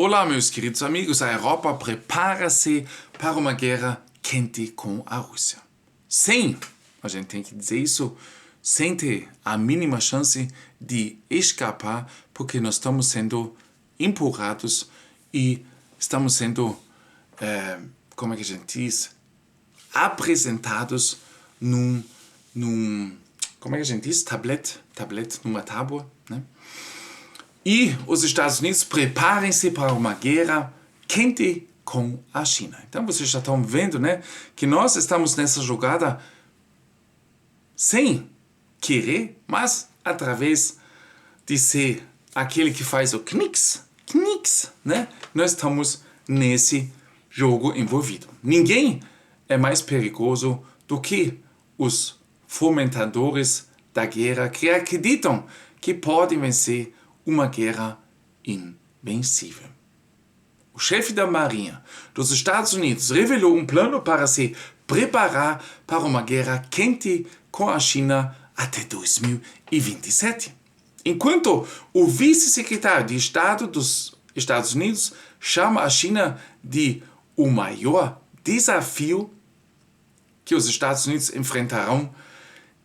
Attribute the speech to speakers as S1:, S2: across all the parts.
S1: Olá, meus queridos amigos. A Europa prepara-se para uma guerra quente com a Rússia. Sem, a gente tem que dizer isso, sem ter a mínima chance de escapar, porque nós estamos sendo empurrados e estamos sendo, como é que a gente diz, apresentados num como é que a gente diz? Tablet, numa tábua, né? E os Estados Unidos preparem-se para uma guerra quente com a China. Então vocês já estão vendo, né, que nós estamos nessa jogada sem querer, mas através de ser aquele que faz o knicks, né? Nós estamos nesse jogo envolvido. Ninguém é mais perigoso do que os fomentadores da guerra que acreditam que podem vencer uma guerra invencível. O chefe da Marinha dos Estados Unidos revelou um plano para se preparar para uma guerra quente com a China até 2027. Enquanto o vice-secretário de Estado dos Estados Unidos chama a China de o maior desafio que os Estados Unidos enfrentarão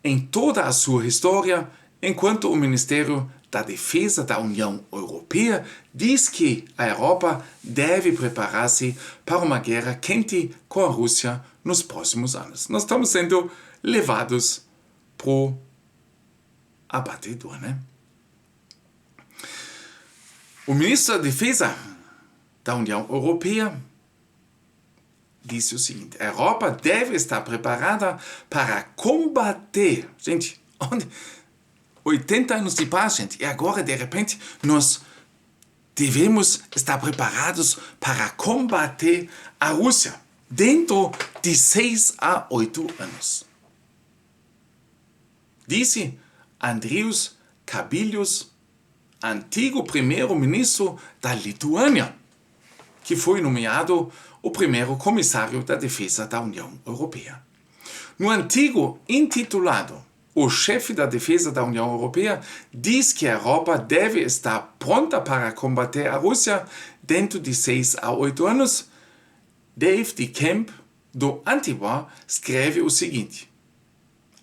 S1: em toda a sua história, enquanto o Ministério da Defesa da União Europeia diz que a Europa deve preparar-se para uma guerra quente com a Rússia nos próximos anos. Nós estamos sendo levados pro abatedor, né? O ministro da Defesa da União Europeia disse o seguinte: a Europa deve estar preparada para combater. Gente, 80 anos de paz, gente, e agora, de repente, nós devemos estar preparados para combater a Rússia dentro de 6 a 8 anos. Disse Andrius Kubilius, antigo primeiro-ministro da Lituânia, que foi nomeado o primeiro comissário da Defesa da União Europeia. No artigo intitulado O chefe da Defesa da União Europeia diz que a Europa deve estar pronta para combater a Rússia dentro de 6 a 8 anos. Dave de Kemp, do Antiwar, escreve o seguinte: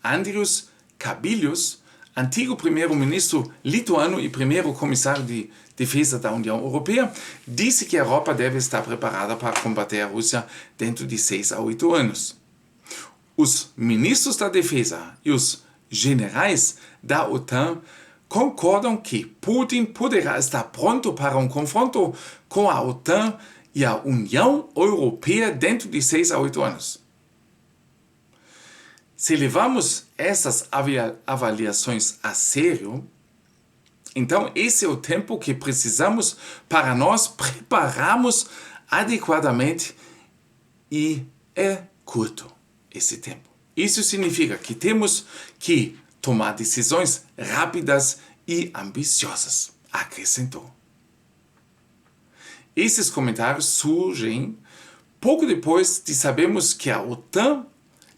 S1: Andrius Kubilius, antigo primeiro-ministro lituano e primeiro comissário de Defesa da União Europeia, disse que a Europa deve estar preparada para combater a Rússia dentro de 6 a 8 anos. Os ministros da Defesa e os generais da OTAN concordam que Putin poderá estar pronto para um confronto com a OTAN e a União Europeia dentro de 6 a 8 anos. Se levamos essas avaliações a sério, então esse é o tempo que precisamos para nós prepararmos adequadamente, e é curto esse tempo. Isso significa que temos que tomar decisões rápidas e ambiciosas, acrescentou. Esses comentários surgem pouco depois de sabermos que a OTAN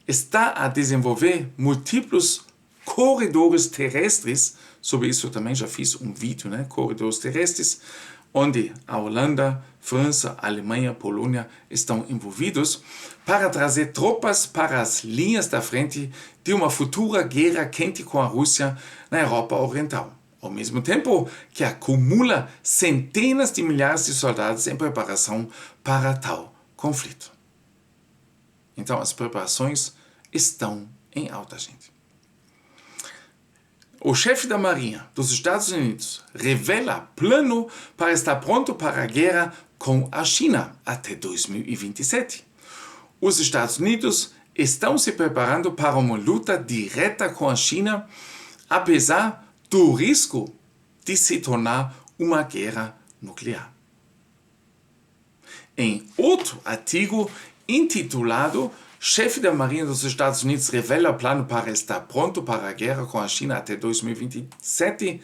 S1: está a desenvolver múltiplos corredores terrestres. Sobre isso eu também já fiz um vídeo, né? Corredores terrestres, onde a Holanda, França, Alemanha, Polônia estão envolvidos para trazer tropas para as linhas da frente de uma futura guerra quente com a Rússia na Europa Oriental, ao mesmo tempo que acumula centenas de milhares de soldados em preparação para tal conflito. Então as preparações estão em alta, gente. O chefe da Marinha dos Estados Unidos revela plano para estar pronto para a guerra com a China até 2027. Os Estados Unidos estão se preparando para uma luta direta com a China, apesar do risco de se tornar uma guerra nuclear. Em outro artigo intitulado Chefe da Marinha dos Estados Unidos revela plano para estar pronto para a guerra com a China até 2027,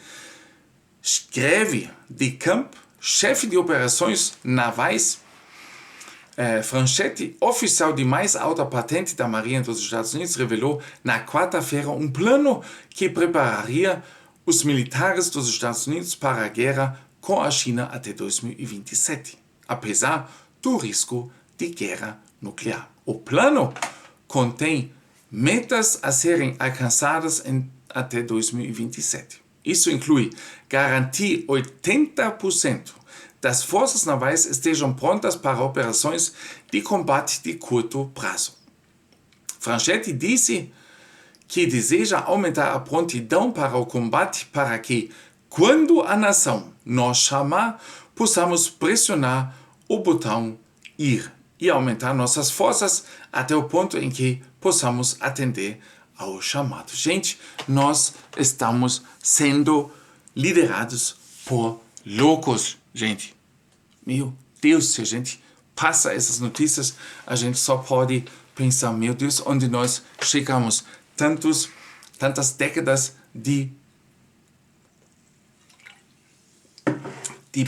S1: escreve de Camp, chefe de operações navais, Franchetti, oficial de mais alta patente da Marinha dos Estados Unidos, revelou na quarta-feira um plano que prepararia os militares dos Estados Unidos para a guerra com a China até 2027, apesar do risco de guerra nuclear. O plano contém metas a serem alcançadas até 2027. Isso inclui garantir 80% das forças navais estejam prontas para operações de combate de curto prazo. Franchetti disse que deseja aumentar a prontidão para o combate para que, quando a nação nos chamar, possamos pressionar o botão ir e aumentar nossas forças até o ponto em que possamos atender ao chamado. Gente, nós estamos sendo liderados por loucos, gente. Meu Deus, se a gente passa essas notícias, a gente só pode pensar, meu Deus, onde nós chegamos. Tantas décadas de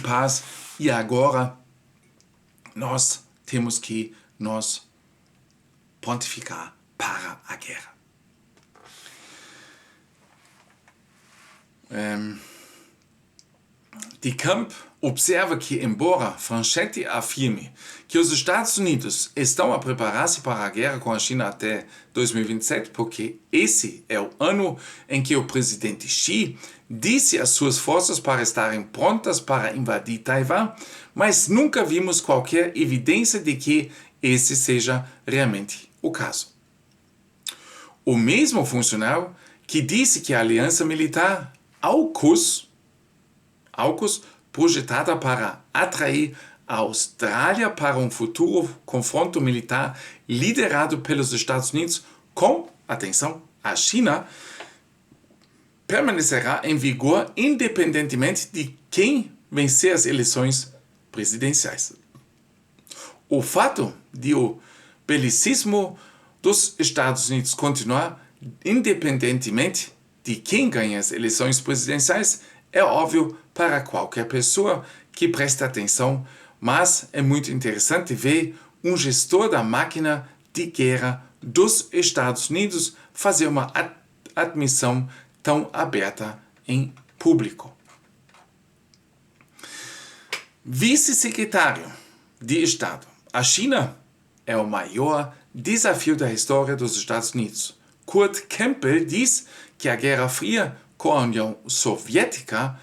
S1: paz e agora nós temos que nos pontificar para a guerra. De Camp observa que, embora Franchetti afirme que os Estados Unidos estão a preparar-se para a guerra com a China até 2027, porque esse é o ano em que o presidente Xi disse às suas forças para estarem prontas para invadir Taiwan, mas nunca vimos qualquer evidência de que esse seja realmente o caso. O mesmo funcionário que disse que a aliança militar AUKUS, projetada para atrair a Austrália para um futuro confronto militar liderado pelos Estados Unidos com, atenção, a China, permanecerá em vigor independentemente de quem vencer as eleições presidenciais. O fato de o belicismo dos Estados Unidos continuar independentemente de quem ganha as eleições presidenciais é óbvio para qualquer pessoa que presta atenção, mas é muito interessante ver um gestor da máquina de guerra dos Estados Unidos fazer uma admissão tão aberta em público. Vice-secretário de Estado. A China é o maior desafio da história dos Estados Unidos. Kurt Campbell diz que a Guerra Fria com a União Soviética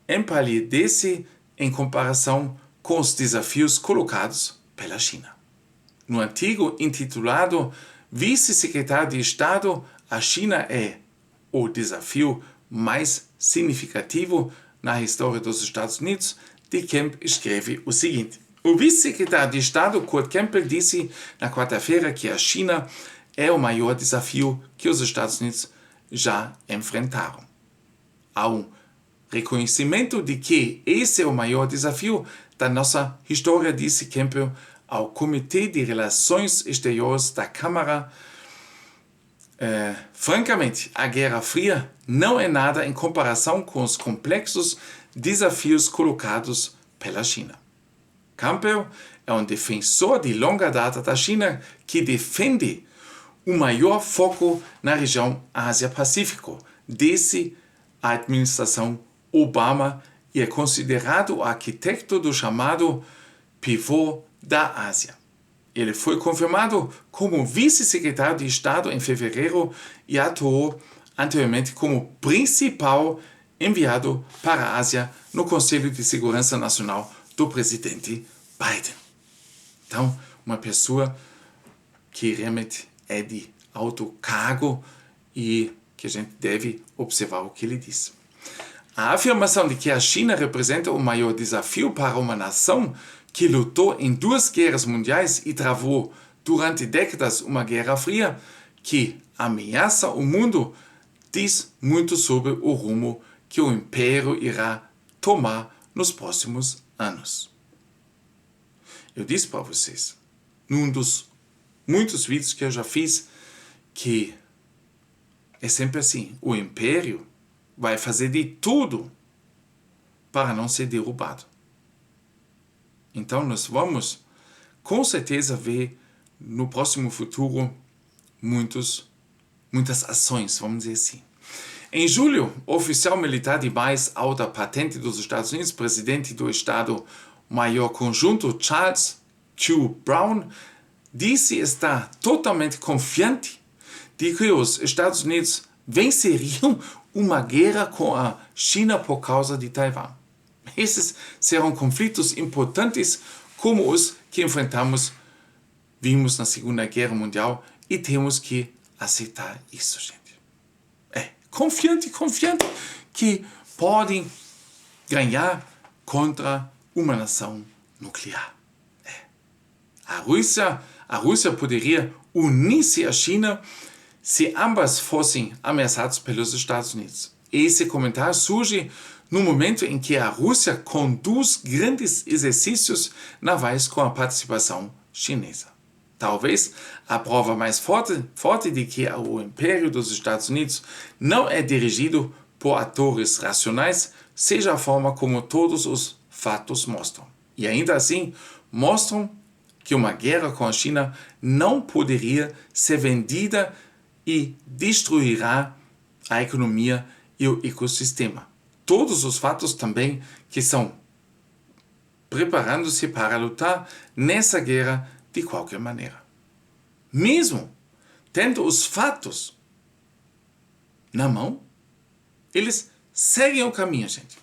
S1: empalidece em comparação com os desafios colocados pela China. No artigo intitulado Vice-secretário de Estado, a China é o desafio mais significativo na história dos Estados Unidos, de Camp escreve o seguinte: o vice-secretário de Estado, Kurt Campbell, disse na quarta-feira que a China é o maior desafio que os Estados Unidos já enfrentaram. Há um reconhecimento de que esse é o maior desafio da nossa história, disse Campbell ao Comitê de Relações Exteriores da Câmara. Francamente, a Guerra Fria não é nada em comparação com os complexos desafios colocados pela China. Campbell é um defensor de longa data da China que defende o maior foco na região Ásia-Pacífico desde a administração Obama e é considerado o arquiteto do chamado pivô da Ásia. Ele foi confirmado como vice-secretário de Estado em fevereiro e atuou anteriormente como principal enviado para a Ásia no Conselho de Segurança Nacional do presidente Biden. Então, uma pessoa que realmente é de alto cargo e que a gente deve observar o que ele diz. A afirmação de que a China representa o maior desafio para uma nação que lutou em 2 guerras mundiais e travou durante décadas uma guerra fria que ameaça o mundo, diz muito sobre o rumo que o império irá tomar nos próximos anos. Eu disse para vocês, num dos muitos vídeos que eu já fiz, que é sempre assim, o império vai fazer de tudo para não ser derrubado. Então nós vamos com certeza ver no próximo futuro muitas ações, vamos dizer assim. Em julho, o oficial militar de mais alta patente dos Estados Unidos, presidente do Estado-Maior Conjunto, Charles Q. Brown, disse estar totalmente confiante de que os Estados Unidos venceriam uma guerra com a China por causa de Taiwan. Esses serão conflitos importantes como os que vimos na Segunda Guerra Mundial, e temos que aceitar isso, gente. Confiante que podem ganhar contra uma nação nuclear. A Rússia poderia unir-se à China se ambas fossem ameaçadas pelos Estados Unidos. Esse comentário surge no momento em que a Rússia conduz grandes exercícios navais com a participação chinesa. Talvez a prova mais forte de que o Império dos Estados Unidos não é dirigido por atores racionais seja a forma como todos os fatos mostram. E ainda assim, mostram que uma guerra com a China não poderia ser vendida e destruirá a economia e o ecossistema. Todos os fatos também que estão preparando-se para lutar nessa guerra de qualquer maneira. Mesmo tendo os fatos na mão, eles seguem o caminho, gente.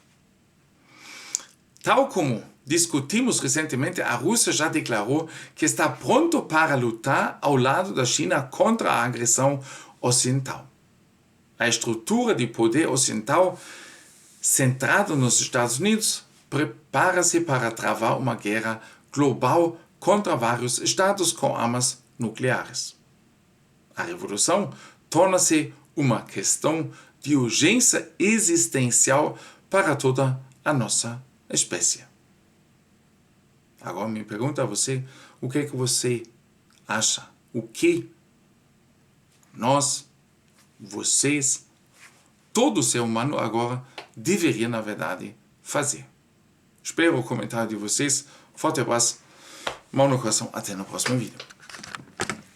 S1: Tal como discutimos recentemente, a Rússia já declarou que está pronto para lutar ao lado da China contra a agressão ocidental. A estrutura de poder ocidental centrada nos Estados Unidos prepara-se para travar uma guerra global contra vários estados com armas nucleares. A revolução torna-se uma questão de urgência existencial para toda a nossa espécie. Agora me pergunto a você, o que é que você acha? O que nós, vocês, todo ser humano agora deveria, na verdade, fazer? Espero o comentário de vocês. Forte abraço, mão no coração, até no próximo vídeo.